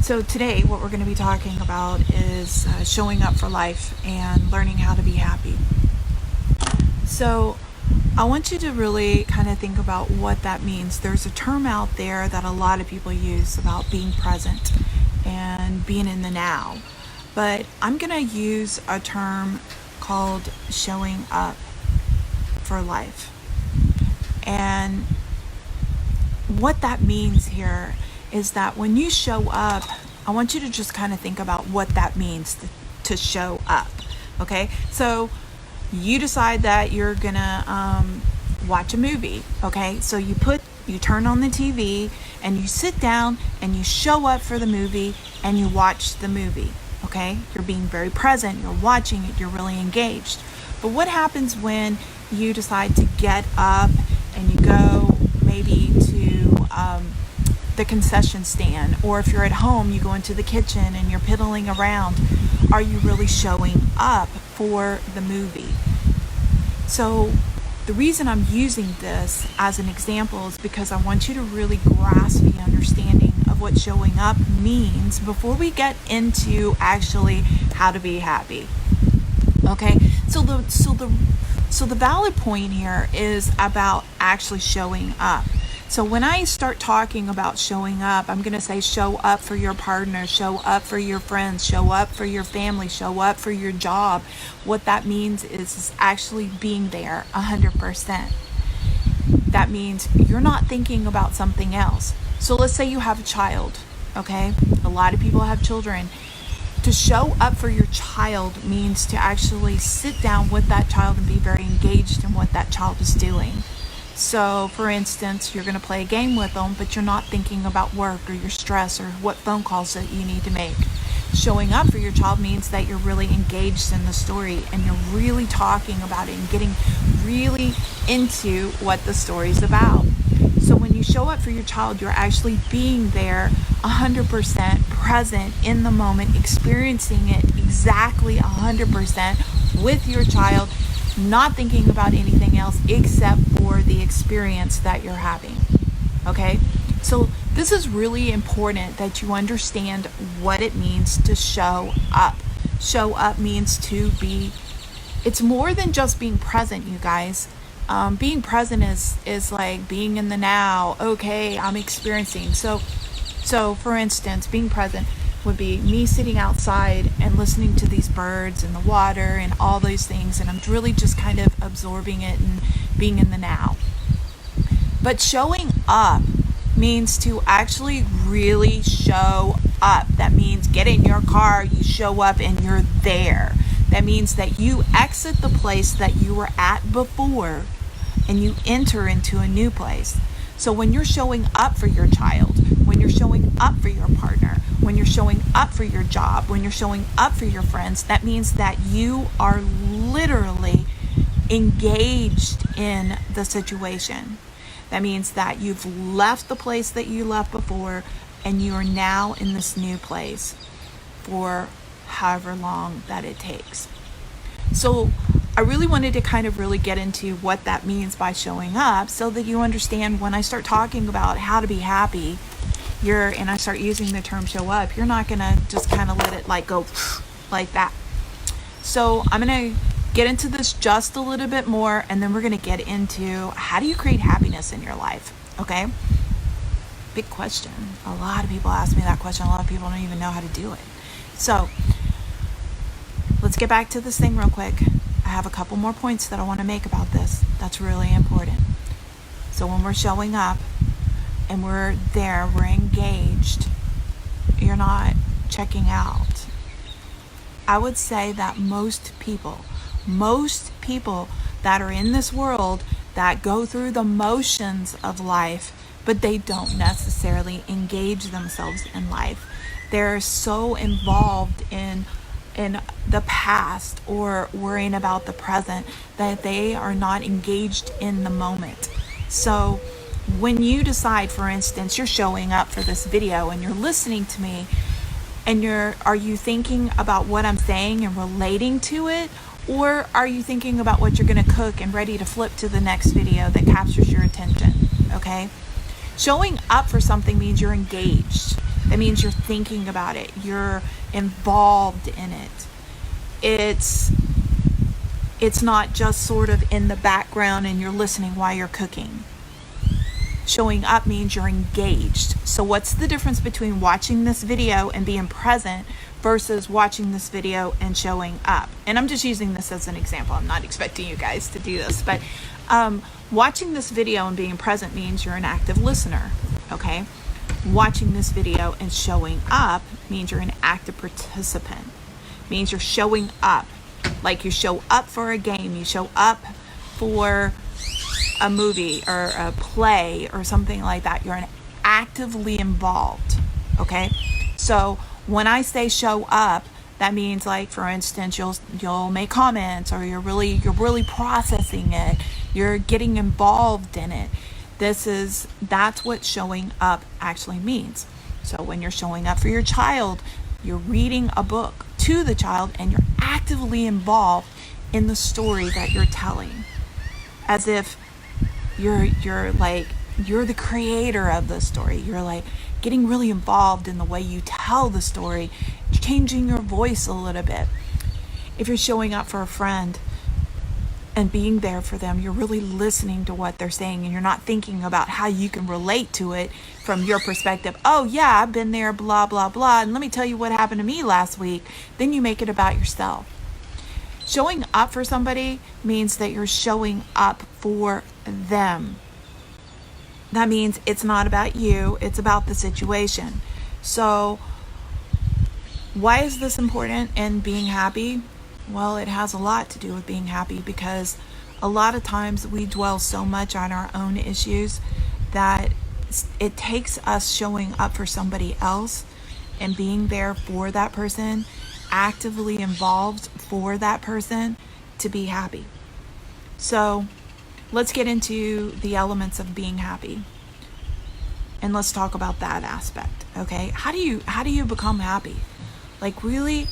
So today what we're going to be talking about is showing up for life and learning how to be happy. So I want you to really kind of think about what that means. There's a term out there that a lot of people use about being present and being in the now. But I'm going to use a term called showing up for life. And what that means here is that when you show up, I want you to just kind of think about what that means to show up. Okay, so you decide that you're gonna watch a movie. Okay, so you turn on the TV and you sit down and you show up for the movie and you watch the movie. Okay, you're being very present, you're watching it, you're really engaged. But what happens when you decide to get up and you go maybe to the concession stand, or if you're at home, you go into the kitchen and you're piddling around? Are you really showing up for the movie? So the reason I'm using this as an example is because I want you to really grasp the understanding of what showing up means before we get into actually how to be happy. Okay, so the valid point here is about actually showing up. So when I start talking about showing up, I'm going to say show up for your partner, show up for your friends, show up for your family, show up for your job. What that means is actually being there 100%. That means you're not thinking about something else. So let's say you have a child, okay? A lot of people have children. To show up for your child means to actually sit down with that child and be very engaged in what that child is doing. So, for instance, you're going to play a game with them, but you're not thinking about work or your stress or what phone calls that you need to make. Showing up for your child means that you're really engaged in the story and you're really talking about it and getting really into what the story's about. So when you show up for your child, you're actually being there 100% present in the moment, experiencing it exactly 100% with your child, not thinking about anything else except for the experience that you're having. Okay? So this is really important that you understand what it means to show up. Show up means to be, it's more than just being present, you guys. Being present is like being in the now. Okay, I'm experiencing. So for instance, being present would be me sitting outside and listening to these birds and the water and all those things, and I'm really just kind of absorbing it and being in the now. But showing up means to actually really show up. That means get in your car, you show up and you're there. That means that you exit the place that you were at before and you enter into a new place. So when you're showing up for your child, when you're showing up for your partner, when you're showing up for your job, when you're showing up for your friends, that means that you are literally engaged in the situation. That means that you've left the place that you left before and you are now in this new place for however long that it takes. So I really wanted to kind of really get into what that means by showing up so that you understand when I start talking about how to be happy, and I start using the term show up, you're not going to just kind of let it like go like that. So I'm going to get into this just a little bit more, and then we're going to get into how do you create happiness in your life, okay? Big question. A lot of people ask me that question. A lot of people don't even know how to do it. So let's get back to this thing real quick. I have a couple more points that I want to make about this. That's really important. So when we're showing up and we're there, we're engaged, you're not checking out. I would say that most people that are in this world that go through the motions of life, but they don't necessarily engage themselves in life. They're so involved in the past or worrying about the present that they are not engaged in the moment. So when you decide, for instance, you're showing up for this video and you're listening to me and are you thinking about what I'm saying and relating to it, or are you thinking about what you're going to cook and ready to flip to the next video that captures your attention? Okay? Showing up for something means you're engaged. That means you're thinking about it. You're involved in it. It's not just sort of in the background and you're listening while you're cooking. Showing up means you're engaged. So what's the difference between watching this video and being present versus watching this video and showing up? And I'm just using this as an example. I'm not expecting you guys to do this, but watching this video and being present means you're an active listener, okay? Watching this video and showing up means you're an active participant. Means you're showing up. Like you show up for a game, you show up for a movie or a play or something like that. You're actively involved, okay? So when I say show up, that means, like, for instance, you'll make comments, or you're really processing it. You're getting involved in it. That's what showing up actually means. So when you're showing up for your child, you're reading a book to the child and you're actively involved in the story that you're telling, as if you're the creator of the story. You're like getting really involved in the way you tell the story, changing your voice a little bit. If you're showing up for a friend and being there for them, you're really listening to what they're saying, and you're not thinking about how you can relate to it from your perspective. Oh yeah, I've been there, blah, blah, blah, and let me tell you what happened to me last week. Then you make it about yourself. Showing up for somebody means that you're showing up for them. That means it's not about you, it's about the situation. So why is this important in being happy? Well, it has a lot to do with being happy, because a lot of times we dwell so much on our own issues that it takes us showing up for somebody else and being there for that person, actively involved for that person, to be happy. So let's get into the elements of being happy, and let's talk about that aspect. Okay, how do you become happy? Like, really,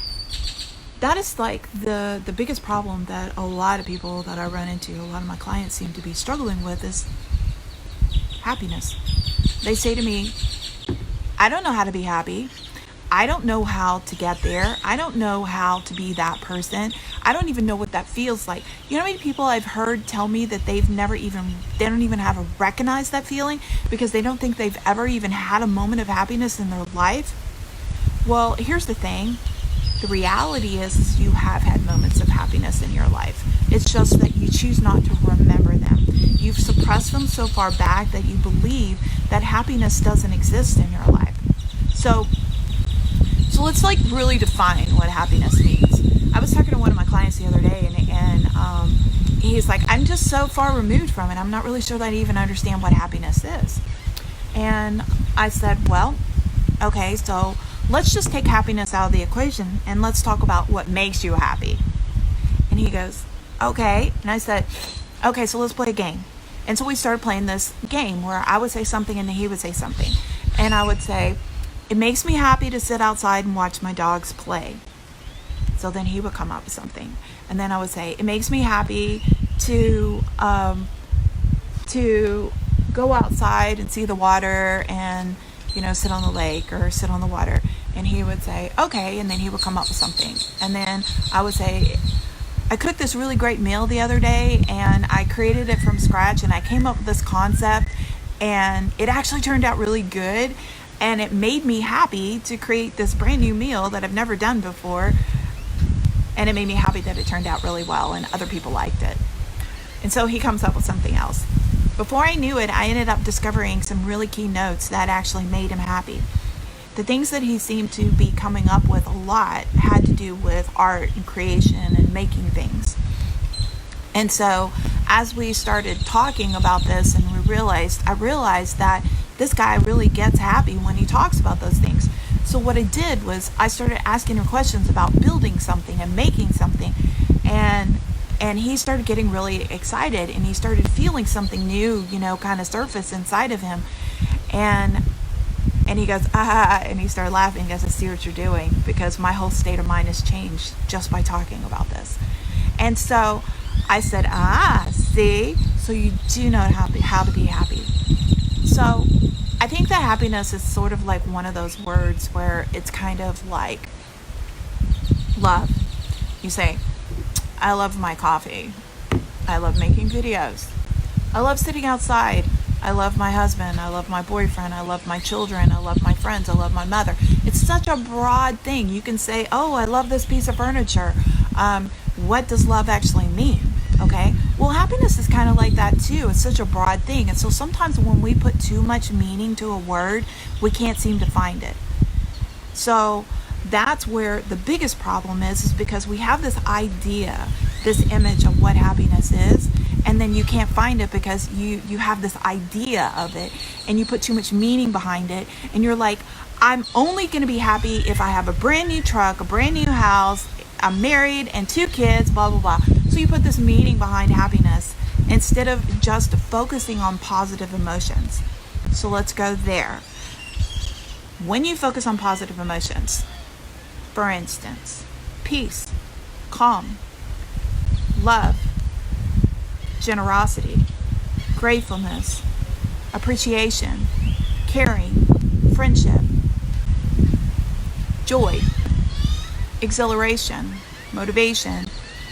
that is like the biggest problem that a lot of people that I run into, a lot of my clients seem to be struggling with, is happiness. They say to me, I don't know how to be happy. I don't know how to get there. I don't know how to be that person. I don't even know what that feels like. You know how many people I've heard tell me that they don't even have to recognize that feeling because they don't think they've ever even had a moment of happiness in their life? Well, here's the thing. The reality is you have had moments of happiness in your life. It's just that you choose not to remember them. You've suppressed them so far back that you believe that happiness doesn't exist in your life. So let's really define what happiness means. I was talking to one of my clients the other day, and he's like, I'm just so far removed from it. I'm not really sure that I even understand what happiness is. And I said, well, okay, so let's just take happiness out of the equation and let's talk about what makes you happy. And he goes, okay. And I said, okay, so let's play a game. And so we started playing this game where I would say something and he would say something. And I would say, it makes me happy to sit outside and watch my dogs play. So then he would come up with something. And then I would say, it makes me happy to go outside and see the water and, sit on the lake or sit on the water. And he would say, okay. And then he would come up with something. And then I would say, I cooked this really great meal the other day and I created it from scratch and I came up with this concept and it actually turned out really good. And it made me happy to create this brand new meal that I've never done before. And it made me happy that it turned out really well and other people liked it. And so he comes up with something else. Before I knew it, I ended up discovering some really key notes that actually made him happy. The things that he seemed to be coming up with a lot had to do with art and creation and making things. And so as we started talking about this and I realized that this guy really gets happy when he talks about those things. So what I did was I started asking him questions about building something and making something, and he started getting really excited and he started feeling something new, kind of surface inside of him. And he goes, and he started laughing. He goes, I see what you're doing, because my whole state of mind has changed just by talking about this. And so I said, see, so you do know how to be happy. So I think that happiness is sort of like one of those words where it's kind of like love. You say, I love my coffee. I love making videos. I love sitting outside. I love my husband. I love my boyfriend. I love my children. I love my friends. I love my mother. It's such a broad thing. You can say, oh, I love this piece of furniture. What does love actually mean? Okay. Well, happiness is kind of like that too. It's such a broad thing. And so sometimes when we put too much meaning to a word, we can't seem to find it. So that's where the biggest problem is because we have this idea, this image of what happiness is, and then you can't find it because you have this idea of it and you put too much meaning behind it, and you're like, I'm only going to be happy if I have a brand new truck, a brand new house, I'm married and 2 kids, blah blah blah. So you put this meaning behind happiness instead of just focusing on positive emotions. So let's go there. When you focus on positive emotions, for instance, peace, calm, love, generosity, gratefulness, appreciation, caring, friendship, joy, exhilaration, motivation.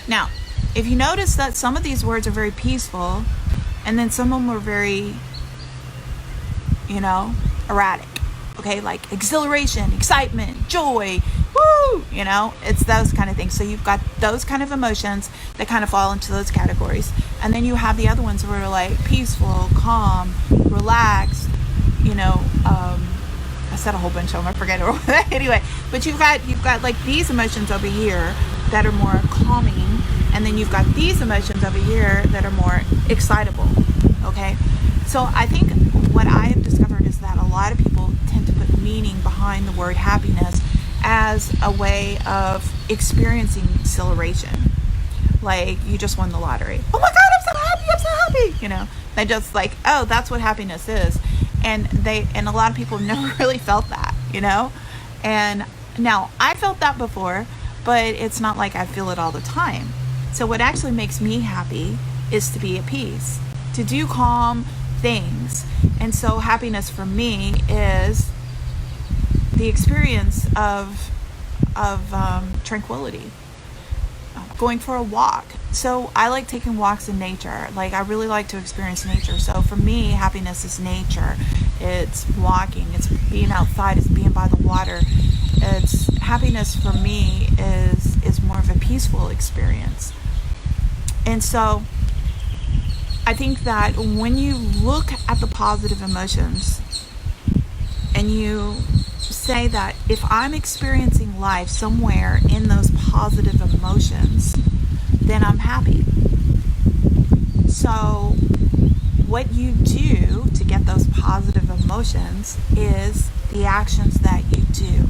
Now, if you notice that some of these words are very peaceful and then some of them are very, erratic. Okay, like exhilaration, excitement, joy, woo, it's those kind of things. So you've got those kind of emotions that kind of fall into those categories. And then you have the other ones where are like peaceful, calm, relaxed, I said a whole bunch of them, I forget it. Anyway, but you've got like these emotions over here that are more calming, and then you've got these emotions over here that are more excitable. Okay, so I think what I have discovered is that a lot of people tend to put meaning behind the word happiness as a way of experiencing exhilaration. Like you just won the lottery. Oh my God, I'm so happy, I'm so happy. They just like, oh, that's what happiness is. And a lot of people have never really felt that, And now I felt that before, but it's not like I feel it all the time. So what actually makes me happy is to be at peace, to do calm things. And so happiness for me is the experience of tranquility, going for a walk. So I like taking walks in nature. Like I really like to experience nature. So for me, happiness is nature. It's walking, it's being outside, it's being by the water. It's happiness for me is more of a peaceful experience. And so I think that when you look at the positive emotions and you say that if I'm experiencing life somewhere in those positive emotions, then I'm happy. So what you do to get those positive emotions is the actions that you do.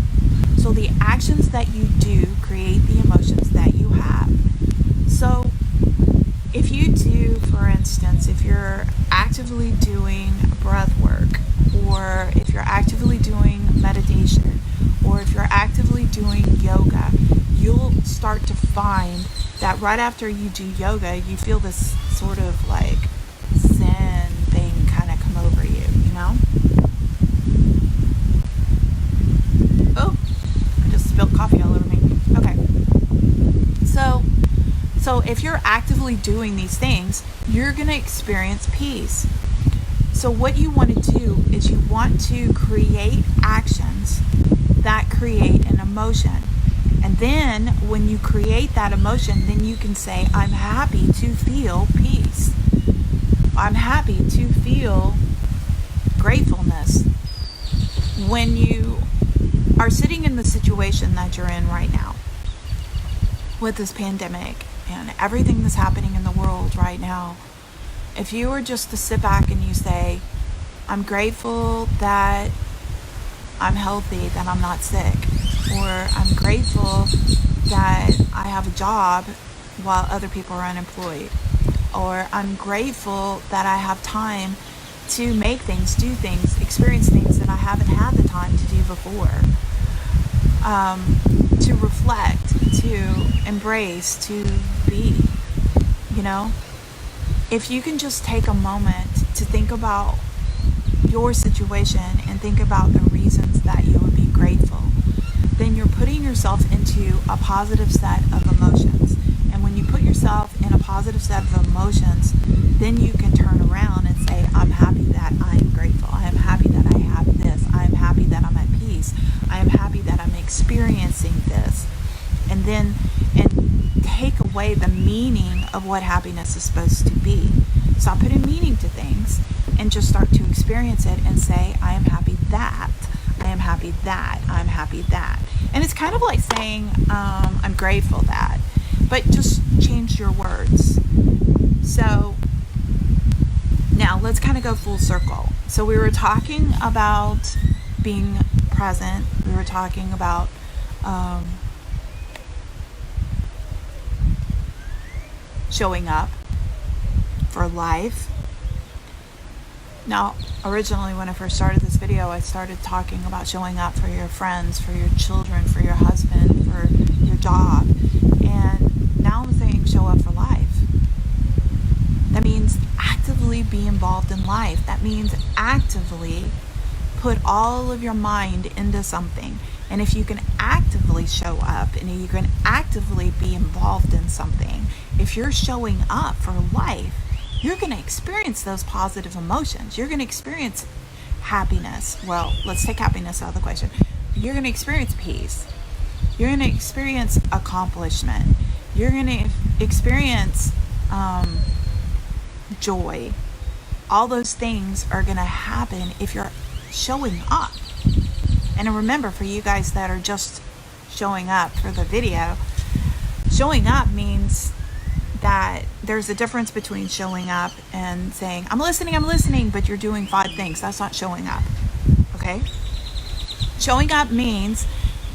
So the actions that you do create the emotions that you have. So if you do, for instance, if you're actively doing breath work, or if you're actively doing meditation, or if you're actively doing yoga, you'll start to find that right after you do yoga, you feel this sort of like zen thing kind of come over you, Oh, I just spilled coffee all over me. Okay. So if you're actively doing these things, you're going to experience peace. So what you want to do is you want to create actions that create an emotion. And then when you create that emotion, then you can say, I'm happy to feel peace. I'm happy to feel gratefulness. When you are sitting in the situation that you're in right now with this pandemic and everything that's happening in the world right now, if you were just to sit back and you say, I'm grateful that I'm healthy, that I'm not sick, or I'm grateful that I have a job while other people are unemployed, or I'm grateful that I have time to make things, do things, experience things that I haven't had the time to do before, to reflect, to embrace, to be, If you can just take a moment to think about your situation and think about the reasons that you would be grateful, then you're putting yourself into a positive set of emotions. And when you put yourself in a positive set of emotions, then you can turn around and say, I'm happy that I'm grateful. I am happy that I have this. I am happy that I'm at peace. I am happy that I'm experiencing this. And then take away the meaning of what happiness is supposed to be. Stop putting meaning to things and just start to experience it and say, I am happy that. I am happy that. I'm happy that. And it's kind of like saying, I'm grateful that. But just change your words. So now let's kind of go full circle. So we were talking about being present. We were talking about showing up for life. Now, originally when I first started this video, I started talking about showing up for your friends, for your children, for your husband, for your job. And now I'm saying show up for life. That means actively be involved in life. That means actively put all of your mind into something. And if you can actively show up and you can actively be involved in something, if you're showing up for life, you're going to experience those positive emotions. You're going to experience happiness. Well, let's take happiness out of the question. You're going to experience peace. You're going to experience accomplishment. You're going to experience joy. All those things are going to happen if you're showing up. And remember, for you guys that are just showing up for the video, showing up means that there's a difference between showing up and saying, I'm listening, but you're doing 5 things. That's not showing up. Okay? Showing up means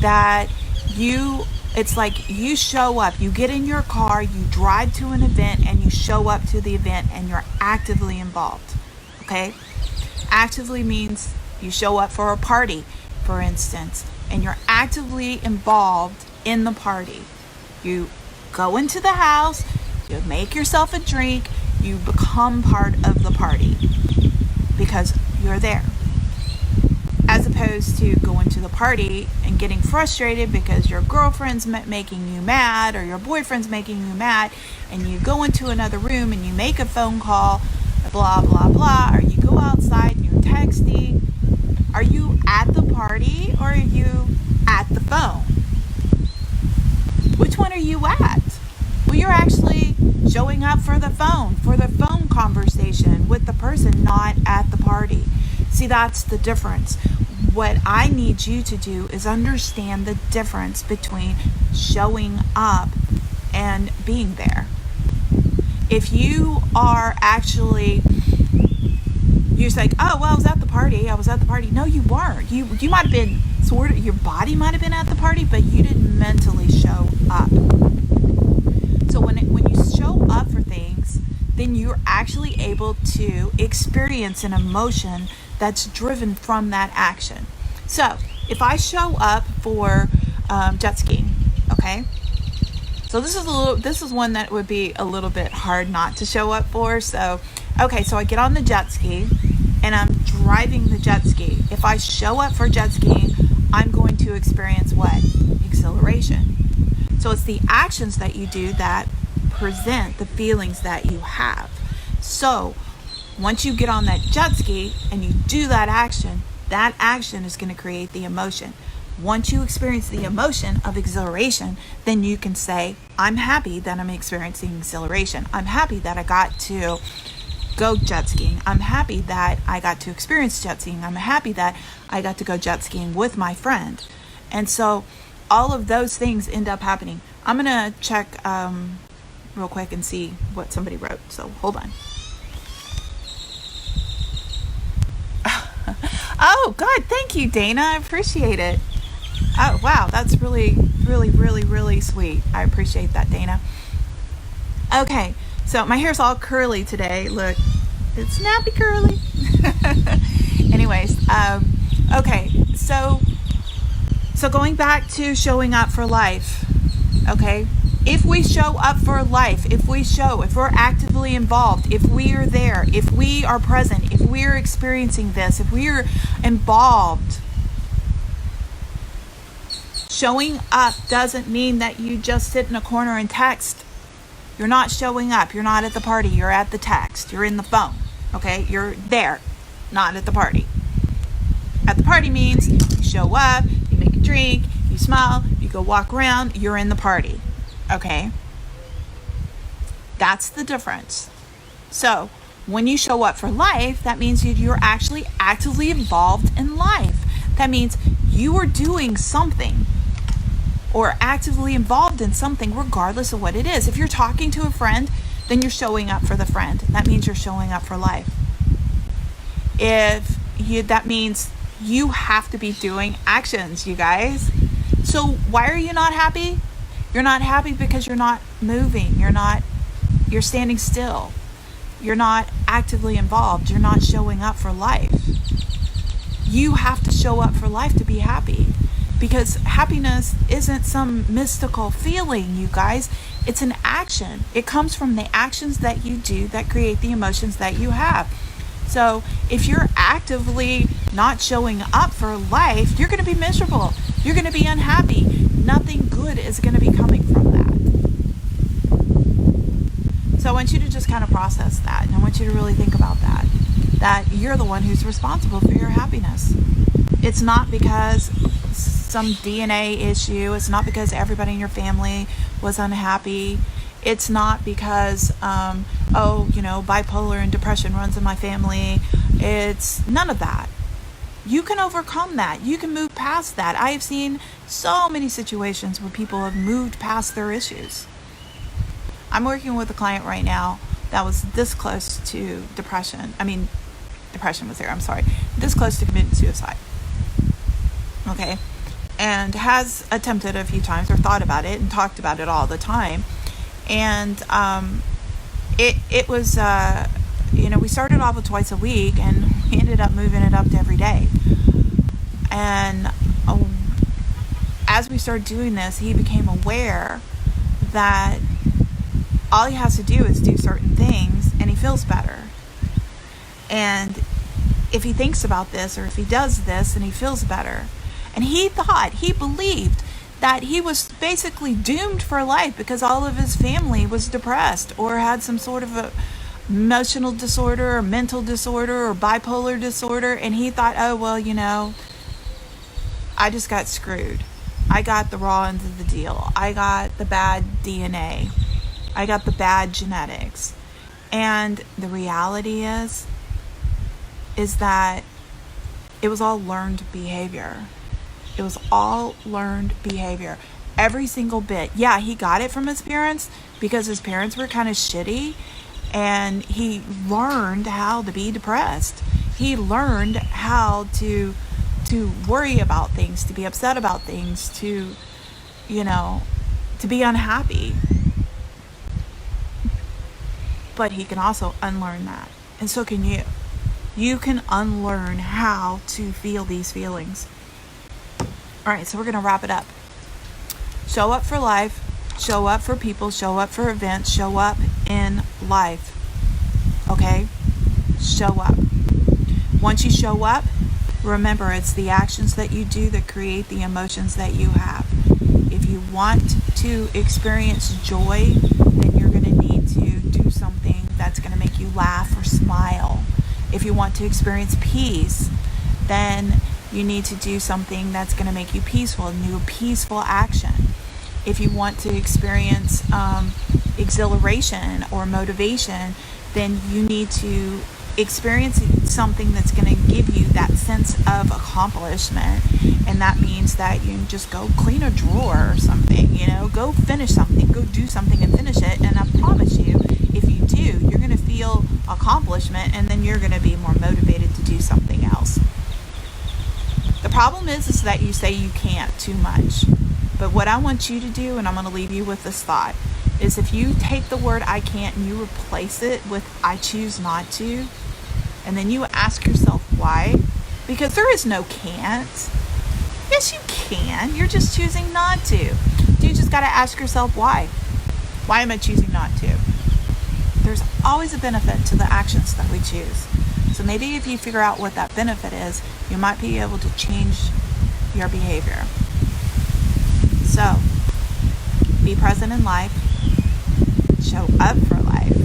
that it's like you show up, you get in your car, you drive to an event, and you show up to the event, and you're actively involved. Okay? Actively means you show up for a party, for instance, and you're actively involved in the party. You go into the house, you make yourself a drink, you become part of the party because you're there. As opposed to going to the party and getting frustrated because your girlfriend's making you mad or your boyfriend's making you mad, and you go into another room and you make a phone call, blah, blah, blah, or you go outside and you're texting. Are you at the party or are you at the phone? Which one are you at? Well, you're actually showing up for the phone conversation with the person, not at the party. See, that's the difference. What I need you to do is understand the difference between showing up and being there. If you are actually, you're like, oh, well, I was at the party. No, you weren't. You might have been your body might have been at the party, but you didn't mentally show up. So when you show up for things, then you're actually able to experience an emotion that's driven from that action. So if I show up for jet skiing, okay? So this is one that would be a little bit hard not to show up for. So, okay, so I get on the jet ski and I'm driving the jet ski. If I show up for jet skiing, I'm going to experience what? Exhilaration. So it's the actions that you do that present the feelings that you have. So once you get on that jet ski and you do that action is going to create the emotion. Once you experience the emotion of exhilaration, then you can say, I'm happy that I'm experiencing exhilaration. I'm happy that I got to go jet skiing. I'm happy that I got to experience jet skiing. I'm happy that I got to go jet skiing with my friend. And so all of those things end up happening. I'm going to check real quick and see what somebody wrote. So hold on. Oh, God, thank you, Dana. I appreciate it. Oh, wow, that's really, really, really, really sweet. I appreciate that, Dana. Okay, so my hair's all curly today. Look, it's snappy curly. Anyways, okay, so going back to showing up for life, okay? If we show up for life, if we're actively involved, if we are there, if we are present, if we are experiencing this, if we are involved, showing up doesn't mean that you just sit in a corner and text. You're not showing up. You're not at the party. You're at the text. You're in the phone. Okay? You're there, not at the party. At the party means you show up, you make a drink, you smile, you go walk around, you're in the party. Okay? That's the difference. So, when you show up for life, that means you're actually actively involved in life. That means you are doing something or actively involved in something regardless of what it is. If you're talking to a friend, then you're showing up for the friend. That means you're showing up for life. That means you have to be doing actions, you guys. So why are you not happy? You're not happy because you're not moving. You're standing still. You're not actively involved. You're not showing up for life. You have to show up for life to be happy, because happiness isn't some mystical feeling, you guys. It's an action. It comes from the actions that you do that create the emotions that you have. So if you're actively not showing up for life, you're going to be miserable. You're going to be unhappy. Nothing good is going to be coming from that. So I want you to just kind of process that. And I want you to really think about that you're the one who's responsible for your happiness. It's not because some DNA issue. It's not because everybody in your family was unhappy. It's not because, bipolar and depression runs in my family. It's none of that. You can overcome that. You can move past that. I have seen so many situations where people have moved past their issues. I'm working with a client right now that was this close to depression. Depression was there, I'm sorry. This close to committing suicide. Okay? And has attempted a few times or thought about it and talked about it all the time. And it was, we started off with twice a week, and we ended up moving it up to every day. And as we started doing this, he became aware that all he has to do is do certain things and he feels better. And if he thinks about this, or if he does this, and he feels better. And he believed that he was basically doomed for life because all of his family was depressed or had some sort of a emotional disorder or mental disorder or bipolar disorder. And he thought, I just got screwed. I got the raw end of the deal. I got the bad DNA. I got the bad genetics. And the reality is that it was all learned behavior. It was all learned behavior. Every single bit. Yeah, he got it from his parents because his parents were kind of shitty, and he learned how to be depressed. He learned how to worry about things, to be upset about things, to be unhappy. But he can also unlearn that. And so can you. You can unlearn how to feel these feelings. All right, so we're going to wrap it up. Show up for life, show up for people, show up for events, show up in life. Okay? Show up. Once you show up, remember, it's the actions that you do that create the emotions that you have. If you want to experience joy, then you're going to need to do something that's going to make you laugh or smile. If you want to experience peace, then you need to do something that's going to make you peaceful, do a peaceful action. If you want to experience exhilaration or motivation, then you need to experience something that's going to give you that sense of accomplishment. And that means that you just go clean a drawer or something, go finish something, go do something and finish it. And I promise you, if you do, you're going to feel accomplishment, and then you're going to be more motivated to do something else. The problem is that you say you can't too much. But what I want you to do, and I'm going to leave you with this thought, is if you take the word I can't and you replace it with I choose not to, and then you ask yourself why, because there is no can't. Yes, you can. You're just choosing not to. You just got to ask yourself why. Why am I choosing not to? There's always a benefit to the actions that we choose. So maybe if you figure out what that benefit is, you might be able to change your behavior. So, be present in life. Show up for life.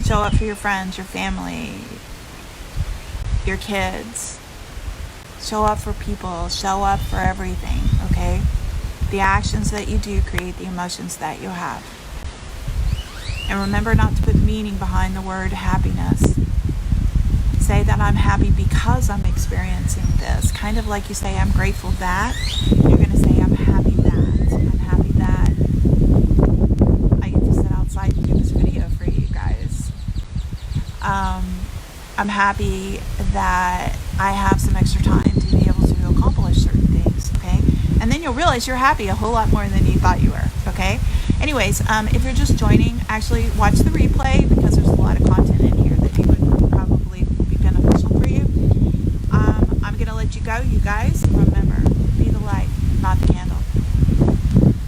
Show up for your friends, your family, your kids. Show up for people. Show up for everything, okay? The actions that you do create the emotions that you have. And remember not to put meaning behind the word happiness. Say that I'm happy because I'm experiencing this. Kind of like you say, I'm grateful that. You're going to say, I'm happy that. I'm happy that I get to sit outside and do this video for you guys. I'm happy that I have some extra time to be able to accomplish certain things, okay? And then you'll realize you're happy a whole lot more than you thought you were, okay? Anyways, if you're just joining, actually watch the replay because there's a lot of content in here that would probably be beneficial for you. I'm going to let you go, you guys. Remember, be the light.